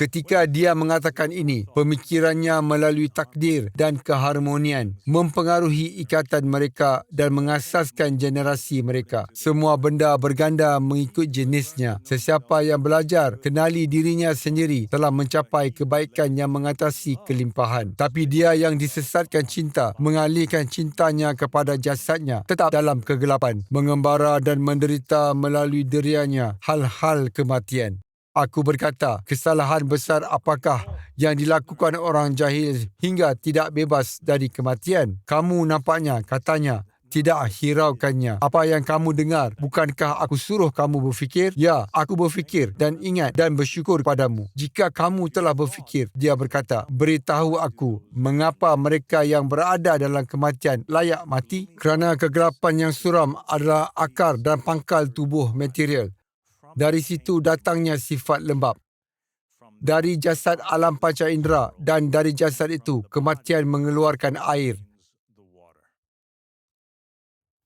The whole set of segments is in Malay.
Ketika dia mengatakan ini, pemikirannya melalui takdir dan keharmonian mempengaruhi ikatan mereka dan mengasaskan generasi mereka. Semua benda berganda mengikut jenisnya. Sesiapa yang belajar kenali dirinya sendiri telah mencapai kebaikan yang mengatasi kelimpahan. Tapi dia yang disesatkan cinta mengalihkan cintanya kepada jasadnya tetap dalam kegelapan, mengembara dan menderita melalui derianya hal-hal kematian. Aku berkata, kesalahan besar apakah yang dilakukan orang jahil hingga tidak bebas dari kematian? Kamu nampaknya, katanya, tidak hiraukannya. Apa yang kamu dengar, bukankah aku suruh kamu berfikir? Ya, aku berfikir dan ingat dan bersyukur padamu. Jika kamu telah berfikir, dia berkata, beritahu aku, mengapa mereka yang berada dalam kematian layak mati? Kerana kegelapan yang suram adalah akar dan pangkal tubuh material. Dari situ datangnya sifat lembab. Dari jasad alam panca indera dan dari jasad itu kematian mengeluarkan air.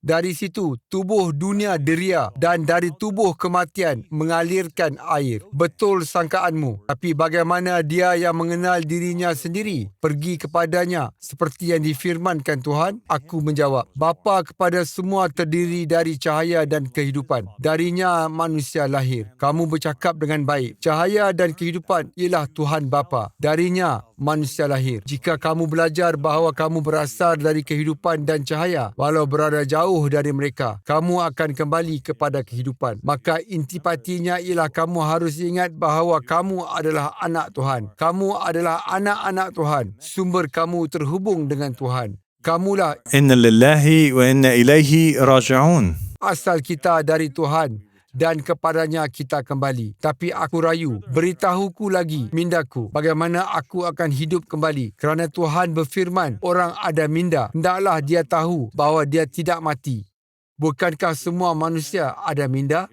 Dari situ, tubuh dunia deria dan dari tubuh kematian mengalirkan air. Betul sangkaanmu. Tapi bagaimana dia yang mengenal dirinya sendiri? Pergi kepadanya seperti yang difirmankan Tuhan. Aku menjawab, Bapa kepada semua terdiri dari cahaya dan kehidupan. Darinya manusia lahir. Kamu bercakap dengan baik. Cahaya dan kehidupan ialah Tuhan Bapa. Darinya manusia lahir. Jika kamu belajar bahawa kamu berasal dari kehidupan dan cahaya, walau berada jauh dari mereka, kamu akan kembali kepada kehidupan. Maka intipatinya ialah kamu harus ingat bahawa kamu adalah anak Tuhan. Kamu adalah anak-anak Tuhan. Sumber kamu terhubung dengan Tuhan. Kamulah Inna lillahi wa inna ilaihi raji'un. asal kita dari Tuhan dan kepadanya kita kembali. Tapi aku rayu, beritahuku lagi, mindaku, bagaimana aku akan hidup kembali. Kerana Tuhan berfirman, orang ada minda, hendaklah dia tahu bahawa dia tidak mati. Bukankah semua manusia ada minda?